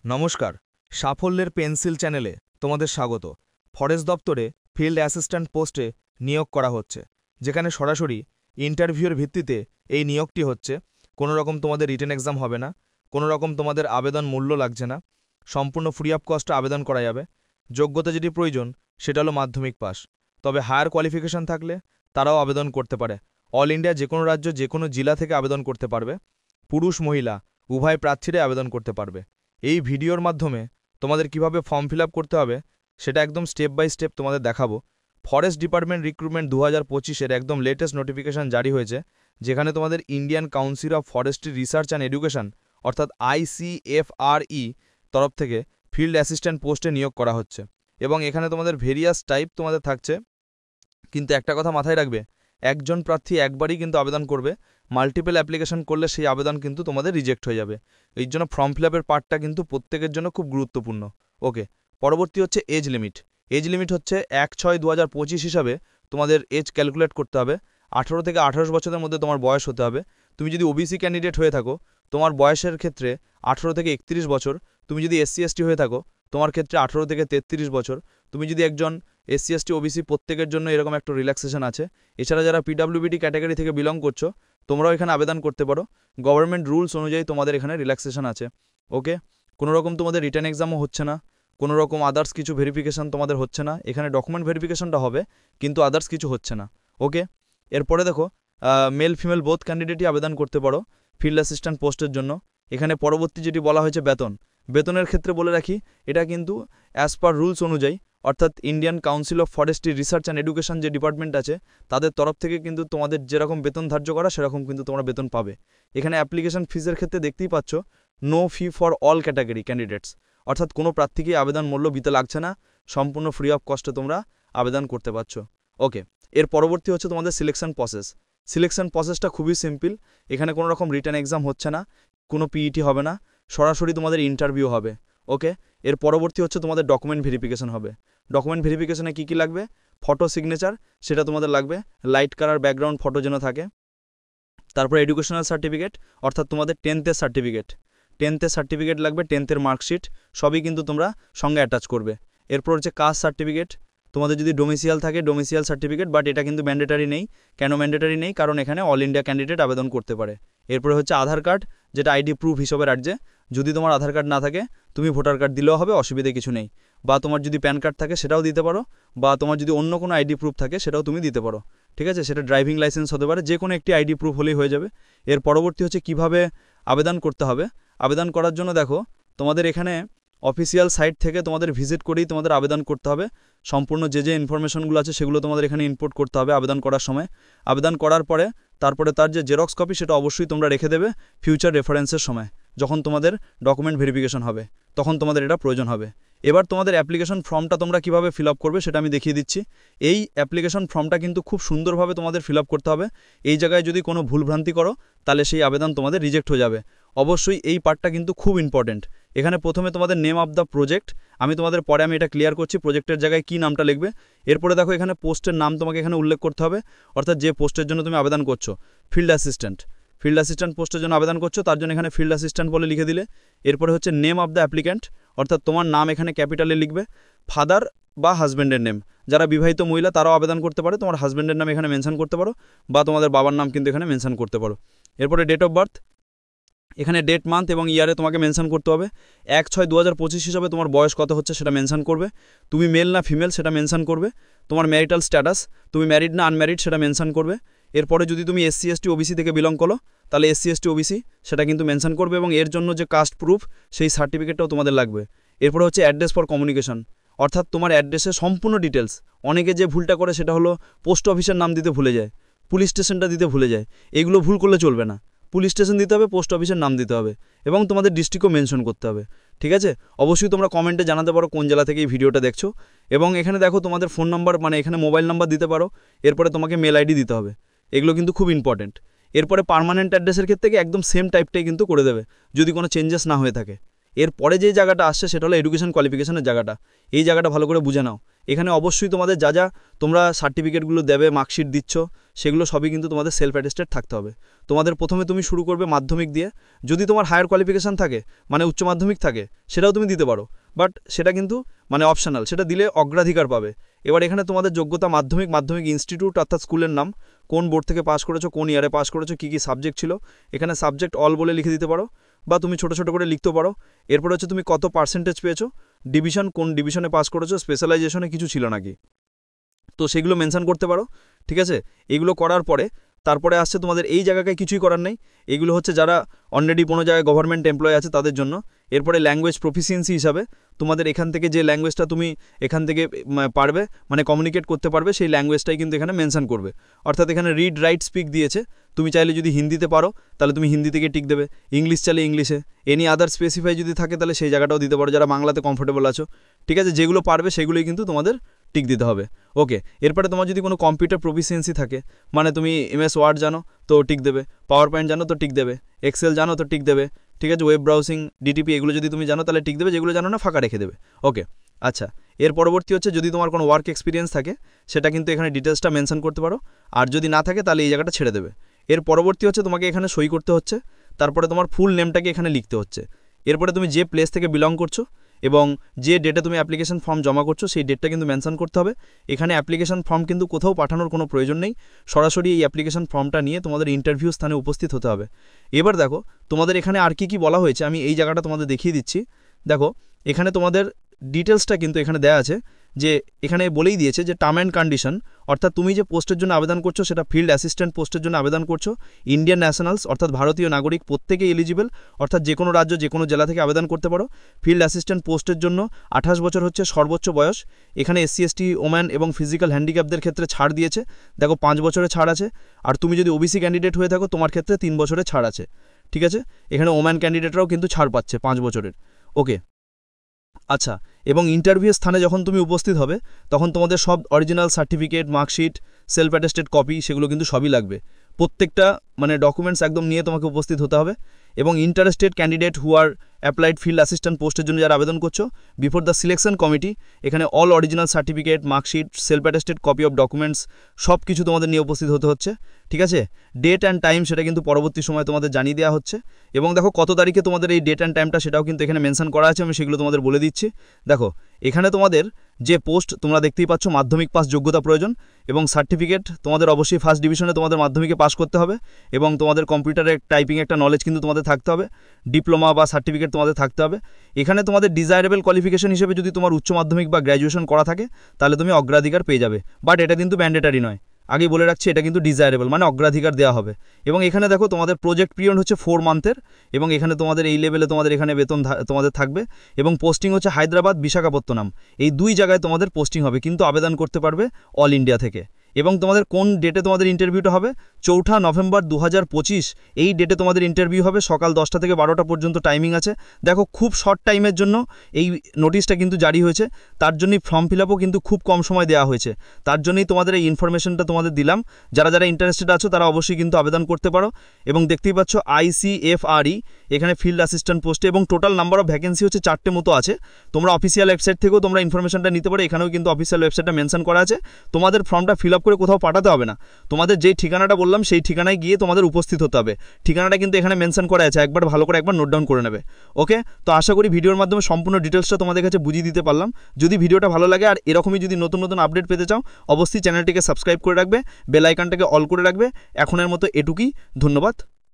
নমস্কার, সাফল্যের পেন্সিল চ্যানেলে তোমাদের স্বাগত। ফরেস্ট দপ্তরে ফিল্ড অ্যাসিস্ট্যান্ট পোস্টে নিয়োগ করা হচ্ছে, যেখানে সরাসরি ইন্টারভিউয়ের ভিত্তিতে এই নিয়োগটি হচ্ছে। কোনো রকম তোমাদের রিটেন এক্সাম হবে না, কোনো রকম তোমাদের আবেদন মূল্য লাগছে না, সম্পূর্ণ ফ্রি অফ কস্টে আবেদন করা যাবে। যোগ্যতা যেটি প্রয়োজন সেটা হলো মাধ্যমিক পাস, তবে হায়ার কোয়ালিফিকেশন থাকলে তারাও আবেদন করতে পারে। অল ইন্ডিয়া যে কোনো রাজ্য যে কোনো জেলা থেকে আবেদন করতে পারবে। পুরুষ মহিলা উভয় প্রার্থীরাই আবেদন করতে পারবে। এই ভিডিওর মাধ্যমে তোমাদের কিভাবে ফর্ম ফিল আপ করতে হবে সেটা একদম স্টেপ বাই স্টেপ তোমাদের দেখাবো। ফরেস্ট ডিপার্টমেন্ট রিক্রুটমেন্ট 2025-এর একদম লেটেস্ট নোটিফিকেশন জারি হয়েছে, যেখানে তোমাদের Indian council of forestry research and education অর্থাৎ ICFRE তরফ থেকে ফিল্ড অ্যাসিস্ট্যান্ট পোস্টে নিয়োগ করা হচ্ছে। এবং এখানে তোমাদের ভেরিয়াস টাইপ তোমাদের থাকছে, কিন্তু একটা কথা মাথায় রাখবে, একজন প্রার্থী একবারই কিন্তু আবেদন করবে। মাল্টিপল অ্যাপ্লিকেশন করলে সেই আবেদন কিন্তু তোমাদের রিজেক্ট হয়ে যাবে। এই জন্য ফর্ম ফিল আপের পার্টটা কিন্তু প্রত্যেকের জন্য খুব গুরুত্বপূর্ণ। ওকে, পরবর্তী হচ্ছে এজ লিমিট। এজ লিমিট হচ্ছে 1/6/2025 হিসাবে তোমাদের এজ ক্যালকুলেট করতে হবে। 18 থেকে 28 বছরের মধ্যে তোমার বয়স হতে হবে। তুমি যদি ওবিসি ক্যান্ডিডেট হয়ে থাকো, তোমার বয়সের ক্ষেত্রে 18 থেকে 31 বছর। তুমি যদি SC/ST হয়ে থাকো, তোমার ক্ষেত্রে 18 থেকে 33 বছর। তুমি যদি একজন SC/ST OBC প্রত্যেকের জন্য এরকম একটা রিল্যাক্সেশন আছে। এছাড়া যারা PWBD ক্যাটাগরি থেকে বিলং করছো, তোমরাও এখানে আবেদন করতে পারো। গভর্নমেন্ট রুলস অনুযায়ী তোমাদের এখানে রিল্যাক্সেশন আছে। ওকে, কোনো রকম তোমাদের রিটার্ন এক্সামও হচ্ছে না, কোনো রকম আদার্স কিছু ভেরিফিকেশন তোমাদের হচ্ছে না। এখানে ডকুমেন্ট ভেরিফিকেশনটা হবে, কিন্তু আদার্স কিছু হচ্ছে না। ওকে, এরপরে দেখো, মেল ফিমেল বোথ ক্যান্ডিডেটই আবেদন করতে পারো ফিল্ড অ্যাসিস্ট্যান্ট পোস্টের জন্য। এখানে পরবর্তী যেটি বলা হয়েছে বেতনের ক্ষেত্রে বলে রাখি, এটা কিন্তু অ্যাজ পার রুলস অনুযায়ী, অর্থাৎ Indian council of forestry research and education যে ডিপার্টমেন্ট আছে, তাদের তরফ থেকে কিন্তু তোমাদের যেরকম বেতন ধার্য করা সেরকম কিন্তু তোমরা বেতন পাবে। এখানে অ্যাপ্লিকেশন ফিজের ক্ষেত্রে দেখতেই পাচ্ছ, no fee for all category candidates, অর্থাৎ কোনো প্রার্থীকেই আবেদন মূল্য দিতে লাগছে না, সম্পূর্ণ ফ্রি অফ কস্টে তোমরা আবেদন করতে পারছো। ওকে, এর পরবর্তী হচ্ছে তোমাদের সিলেকশন প্রসেস। সিলেকশন প্রসেসটা খুবই সিম্পল। এখানে কোনো রকম রিটার্ন এক্সাম হচ্ছে না, কোনো PET হবে না, সরাসরি তোমাদের ইন্টারভিউ হবে। ওকে, এর পরবর্তী হচ্ছে তোমাদের ডকুমেন্ট ভেরিফিকেশন হবে। ডকুমেন্ট ভেরিফিকেশনে কী কী লাগবে? ফটো সিগনেচার, সেটা তোমাদের লাগবে, লাইট কালার ব্যাকগ্রাউন্ড ফটো যেন থাকে। তারপর এডুকেশনাল সার্টিফিকেট, অর্থাৎ তোমাদের 10th-এর সার্টিফিকেট, 10th-এর সার্টিফিকেট লাগবে, 10th-এর মার্কশিট সবই কিন্তু তোমরা সঙ্গে অ্যাটাচ করবে। এরপর হচ্ছে কাস্ট সার্টিফিকেট, তোমাদের যদি ডোমিসিয়াল থাকে ডোমিসিয়াল সার্টিফিকেট, বাট এটা কিন্তু ম্যান্ডেটারি নেই। কেন ম্যান্ডেটারি নেই? কারণ এখানে অল ইন্ডিয়া ক্যান্ডিডেট আবেদন করতে পারে। এরপরে হচ্ছে আধার কার্ড, যেটা ID প্রুফ হিসেবে রাখছে। যদি তোমার আধার কার্ড না থাকে, তুমি ভোটার কার্ড দিলেও হবে, অসুবিধে কিছু নেই। বা তোমার যদি প্যান কার্ড থাকে সেটাও দিতে পারো, বা তোমার যদি অন্য কোনো ID প্রুফ থাকে সেটাও তুমি দিতে পারো। ঠিক আছে, সেটা ড্রাইভিং লাইসেন্স হতে পারে, যে কোনো একটি ID প্রুফ হলেই হয়ে যাবে। এর পরবর্তী হচ্ছে কিভাবে আবেদন করতে হবে। আবেদন করার জন্য দেখো, তোমাদের এখানে অফিসিয়াল সাইট থেকে তোমাদের ভিজিট করেই তোমাদের আবেদন করতে হবে। সম্পূর্ণ যে ইনফরমেশনগুলো আছে সেগুলো তোমাদের এখানে ইনপুট করতে হবে আবেদন করার সময়। আবেদন করার পরে তারপরে তার যে জেরক্স কপি সেটা অবশ্যই তোমরা রেখে দেবে ফিউচার রেফারেন্সের সময়। যখন তোমাদের ডকুমেন্ট ভেরিফিকেশন হবে তখন তোমাদের এটা প্রয়োজন হবে। এবার তোমাদের অ্যাপ্লিকেশন ফর্মটা তোমরা কিভাবে ফিল আপ করবে সেটা আমি দেখিয়ে দিচ্ছি। এই অ্যাপ্লিকেশন ফর্মটা কিন্তু খুব সুন্দরভাবে তোমাদের ফিল আপ করতে হবে। এই জায়গায় যদি কোনো ভুলভ্রান্তি করো তাহলে সেই আবেদন তোমাদের রিজেক্ট হয়ে যাবে। অবশ্যই এই পার্টটা কিন্তু খুব ইম্পর্টেন্ট। এখানে প্রথমে তোমাদের নেম অফ দ্য প্রজেক্ট, আমি তোমাদের পরে এটা ক্লিয়ার করছি প্রজেক্টের জায়গায় কী নামটা লিখবে। এরপরে দেখো এখানে পোস্টের নাম তোমাকে এখানে উল্লেখ করতে হবে, অর্থাৎ যে পোস্টের জন্য তুমি আবেদন করছো। ফিল্ড অ্যাসিস্ট্যান্ট পোস্টের জন্য আবেদন করছো, তার জন্য এখানে ফিল্ড অ্যাসিস্ট্যান্ট বলে লিখে দিলে। এরপরে হচ্ছে নেম অফ দ্য অ্যাপ্লিক্যান্ট, অর্থাৎ তোমার নাম এখানে ক্যাপিটালে লিখবে। ফাদার বা হাজব্যান্ডের নেম, যারা বিবাহিত মহিলা তারাও আবেদন করতে পারে, তোমার হাজব্যান্ডের নাম এখানে মেনশন করতে পারো, বা তোমাদের বাবার নাম কিন্তু এখানে মেনশন করতে পারো। এরপরে ডেট অফ বার্থ, এখানে ডেট মান্থ এবং ইয়ারে তোমাকে মেনশন করতে হবে। 1/6/2025 হিসাবে তোমার বয়স কত হচ্ছে সেটা মেনশন করবে। তুমি মেল না ফিমেল সেটা মেনশন করবে। তোমার ম্যারিটাল স্ট্যাটাস, তুমি ম্যারিড না আনম্যারিড সেটা মেনশন করবে। এরপরে যদি তুমি SC/ST OBC থেকে বিলং করো তাহলে SC/ST OBC সেটা কিন্তু মেনশন করবে, এবং এর জন্য যে কাস্ট প্রুফ সেই সার্টিফিকেটটাও তোমাদের লাগবে। এরপরে হচ্ছে অ্যাড্রেস ফর কমিউনিকেশন, অর্থাৎ তোমার অ্যাড্রেসের সম্পূর্ণ ডিটেলস। অনেকে যে ভুলটা করে সেটা হলো পোস্ট অফিসের নাম দিতে ভুলে যায়, পুলিশ স্টেশনটা দিতে ভুলে যায়। এইগুলো ভুল করলে চলবে না। পুলিশ স্টেশন দিতে হবে, পোস্ট অফিসের নাম দিতে হবে, এবং তোমাদের ডিস্ট্রিক্টও মেনশন করতে হবে। ঠিক আছে, অবশ্যই তোমরা কমেন্টে জানাতে পারো কোন জেলা থেকে এই ভিডিওটা দেখছো। এবং এখানে দেখো তোমাদের ফোন নাম্বার, মানে এখানে মোবাইল নাম্বার দিতে পারো। এরপরে তোমাকে মেল ID দিতে হবে। এগুলো কিন্তু খুব ইম্পর্টেন্ট। এরপরে পার্মানেন্ট অ্যাড্রেসের ক্ষেত্রে একদম সেম টাইপটাই কিন্তু করে দেবে, যদি কোনো চেঞ্জেস না হয়ে থাকে। এরপরে যে জায়গাটা আসছে সেটা হলো এডুকেশন কোয়ালিফিকেশনের জায়গাটা। এই জায়গাটা ভালো করে বুঝে নাও। এখানে অবশ্যই তোমাদের যা যা তোমরা সার্টিফিকেটগুলো দেবে, মার্কশিট দিচ্ছ, সেগুলো সবই কিন্তু তোমাদের সেলফ অ্যাটেস্টেড থাকতে হবে। তোমাদের প্রথমে তুমি শুরু করবে মাধ্যমিক দিয়ে। যদি তোমার হায়ার কোয়ালিফিকেশান থাকে, মানে উচ্চ মাধ্যমিক থাকে, সেটাও তুমি দিতে পারো, বাট সেটা কিন্তু মানে অপশনাল, সেটা দিলে অগ্রাধিকার পাবে। এবার এখানে তোমাদের যোগ্যতা মাধ্যমিক, মাধ্যমিক ইনস্টিটিউট অর্থাৎ স্কুলের নাম, কোন বোর্ড থেকে পাস করেছো, কোন ইয়ারে পাস করেছো, কী কী সাবজেক্ট ছিল, এখানে সাবজেক্ট অল বলে লিখে দিতে পারো, বা তুমি ছোটো ছোটো করে লিখতে পারো। এরপর হচ্ছে তুমি কত পার্সেন্টেজ পেয়েছো, ডিভিশন কোন ডিভিশনে পাস করেছো, স্পেশালাইজেশনে কিছু ছিল নাকি, তো সেগুলো মেনশন করতে পারো। ঠিক আছে, এগুলো করার পরে তারপরে আসছে তোমাদের এই জায়গায় কিছুই করার নেই। এগুলো হচ্ছে যারা অলরেডি কোনো জায়গায় গভর্নমেন্ট এমপ্লয় আছে তাদের জন্য। এরপরে ল্যাঙ্গুয়েজ প্রফিসিয়েন্সি হিসাবে তোমাদের এখান থেকে যে ল্যাঙ্গুয়েজটা তুমি এখান থেকে পারবে, মানে কমিউনিকেট করতে পারবে, সেই ল্যাঙ্গুয়েজটাই কিন্তু এখানে মেনশন করবে। অর্থাৎ এখানে রিড রাইট স্পিক দিয়েছে, তুমি চাইলে যদি হিন্দিতে পারো তাহলে তুমি হিন্দি থেকে টিক দেবে, ইংলিশ চাইলে ইংলিশে, এনি আদার স্পেসিফাই যদি থাকে তাহলে সেই জায়গাটাও দিতে পারো, যারা বাংলাতে কমফোর্টেবল আছো। ঠিক আছে, যেগুলো পারবে সেগুলোই কিন্তু তোমাদের টিক দিতে হবে। ওকে, এরপরে তোমার যদি কোনো কম্পিউটার প্রফিসিয়েন্সি থাকে, মানে তুমি MS ওয়ার্ড জানো তো টিক দেবে, পাওয়ার পয়েন্ট জানো তো টিক দেবে, এক্সেল জানো তো টিক দেবে। ঠিক আছে, ওয়েব ব্রাউজিং, DTP এগুলো যদি তুমি জানো তাহলে টিক দেবে, যেগুলো জানো না ফাঁকা রেখে দেবে। ওকে, আচ্ছা, এর পরবর্তী হচ্ছে যদি তোমার কোনো ওয়ার্ক এক্সপিরিয়েন্স থাকে সেটা কিন্তু এখানে ডিটেলসটা মেনশন করতে পারো, আর যদি না থাকে তাহলে এই জায়গাটা ছেড়ে দেবে। এর পরবর্তী হচ্ছে তোমাকে এখানে সই করতে হচ্ছে, তারপরে তোমার ফুল নেমটাকে এখানে লিখতে হচ্ছে। এরপরে তুমি যে প্লেস থেকে বিলং করছো এবং যে ডেটে তুমি অ্যাপ্লিকেশন ফর্ম জমা করছো সেই ডেটটা কিন্তু মেনশন করতে হবে। এখানে অ্যাপ্লিকেশন ফর্ম কিন্তু কোথাও পাঠানোর কোনো প্রয়োজন নেই, সরাসরি এই অ্যাপ্লিকেশন ফর্মটা নিয়ে তোমাদের ইন্টারভিউ স্থানে উপস্থিত হতে হবে। এবার দেখো তোমাদের এখানে আর কি বলা হয়েছে, আমি এই জায়গাটা তোমাদের দেখিয়ে দিচ্ছি। দেখো এখানে তোমাদের ডিটেলসটা কিন্তু এখানে দেওয়া আছে, যে এখানে বলেই দিয়েছে যে টার্ম অ্যান্ড কন্ডিশন, অর্থাৎ তুমি যে পোস্টের জন্য আবেদন করছো সেটা ফিল্ড অ্যাসিস্ট্যান্ট পোস্টের জন্য আবেদন করছো। ইন্ডিয়ান ন্যাশনালস অর্থাৎ ভারতীয় নাগরিক প্রত্যেকেই এলিজিবল, অর্থাৎ যে কোনো রাজ্য যে কোনো জেলা থেকে আবেদন করতে পারো। ফিল্ড অ্যাসিস্ট্যান্ট পোস্টের জন্য 28 বছর হচ্ছে সর্বোচ্চ বয়স। এখানে SC ST ওম্যান এবং ফিজিক্যাল হ্যান্ডিক্যাপদের ক্ষেত্রে ছাড় দিয়েছে, দেখো 5 বছরের ছাড় আছে। আর তুমি যদি OBC ক্যান্ডিডেট হয়ে থাকো তোমার ক্ষেত্রে 3 বছরের ছাড় আছে। ঠিক আছে, এখানে ওম্যান ক্যান্ডিডেটরাও কিন্তু ছাড় পাচ্ছে 5 বছরের। ওকে, আচ্ছা, এবং ইন্টারভিউ স্থানে যখন তুমি উপস্থিত হবে তখন তোমাদের সব original certificate, marksheet, self attested copy সেগুলো কিন্তু সবই লাগবে। প্রত্যেকটা মানে ডকুমেন্টস একদম নিয়ে তোমাকে উপস্থিত হতে হবে। এবং interested candidate who are applied field assistant পোস্টের জন্য যারা আবেদন করছো, বিফোর দ্য সিলেকশন কমিটি এখানে all original certificate, marksheet, self attested copy of documents সব কিছু তোমাদের নিয়ে উপস্থিত হতে হচ্ছে। ঠিক আছে, ডেট অ্যান্ড টাইম সেটা কিন্তু পরবর্তী সময় তোমাদের জানিয়ে দেওয়া হচ্ছে। এবং দেখো কত তারিখে তোমাদের এই ডেট অ্যান্ড টাইমটা সেটাও কিন্তু এখানে মেনশন করা আছে, আমি সেগুলো তোমাদের বলে দিচ্ছি। দেখো এখানে তোমাদের যে পোস্ট তোমরা দেখতেই পাচ্ছ, মাধ্যমিক পাস যোগ্যতা প্রয়োজন, এবং সার্টিফিকেট তোমাদের অবশ্যই ফার্স্ট ডিভিশনে তোমাদের মাধ্যমিকে পাস করতে হবে, এবং তোমাদের কম্পিউটারে টাইপিং একটা নলেজ কিন্তু তোমাদের থাকতে হবে, ডিপ্লোমা বা সার্টিফিকেট তোমাদের থাকতে হবে। এখানে তোমাদের ডিজায়ারেবল কোয়ালিফিকেশন হিসেবে যদি তোমার উচ্চ মাধ্যমিক বা গ্র্যাজুয়েশন করা থাকে তাহলে তুমি অগ্রাধিকার পেয়ে যাবে, বাট এটা কিন্তু ম্যান্ডেটারি নয়। আগেই বলে রাখছি, এটা কিন্তু ডিজায়ারেবল, মানে অগ্রাধিকার দেওয়া হবে। এবং এখানে দেখো তোমাদের প্রজেক্ট পিরিয়ড হচ্ছে 4 মান্থের, এবং এখানে তোমাদের এই লেভেলে তোমাদের এখানে বেতন তোমাদের থাকবে। এবং পোস্টিং হচ্ছে হায়দ্রাবাদ, বিশাখাপত্তনম, এই 2 জায়গায় তোমাদের পোস্টিং হবে, কিন্তু আবেদন করতে পারবে অল ইন্ডিয়া থেকে। এবং তোমাদের কোন ডেটে তোমাদের ইন্টারভিউটা হবে, 4 নভেম্বর 2025 এই ডেটে তোমাদের ইন্টারভিউ হবে। সকাল 10টা থেকে 12টা পর্যন্ত টাইমিং আছে। দেখো খুব শর্ট টাইমের জন্য এই নোটিশটা কিন্তু জারি হয়েছে, তার জন্যই ফর্ম ফিল আপও কিন্তু খুব কম সময় দেওয়া হয়েছে, তার জন্যই তোমাদের এই ইনফরমেশনটা তোমাদের দিলাম। যারা যারা ইন্টারেস্টেড আছো তারা অবশ্যই কিন্তু আবেদন করতে পারো। এবং দেখতেই পাচ্ছ ICFRE এখানে ফিল্ড অ্যাসিস্ট্যান্ট পোস্টে, এবং টোটাল নাম্বার অফ ভ্যাকেন্সি হচ্ছে 4টে মতো আছে। তোমরা অফিসিয়াল ওয়েবসাইট থেকেও তোমরা ইনফরমেশনটা নিতে পারো, এখানেও কিন্তু অফিসিয়াল ওয়েবসাইটটা মেনশন করা আছে। তোমাদের ফর্মটা ফিল আপ করে কোথাও পাঠাতে হবে না, তোমাদের যেই ঠিকানাটা বললাম সেই ঠিকানায় গিয়ে তোমাদের উপস্থিত হতে হবে। ঠিকানাটা কিন্তু এখানে মেনশন করা আছে, একবার ভালো করে একবার নোট ডাউন করে নেবে। ওকে, তো আশা করি ভিডিওর মাধ্যমে সম্পূর্ণ ডিটেলসটা তোমাদের কাছে বুঝিয়ে দিতে পারলাম। যদি ভিডিওটা ভালো লাগে আর এরকমই যদি নতুন নতুন আপডেট পেতে চাও অবশ্যই চ্যানেলটিকে সাবস্ক্রাইব করে রাখবে, বেল আইকনটাকে অল করে রাখবে। এখনের মতো এটুকুই, ধন্যবাদ।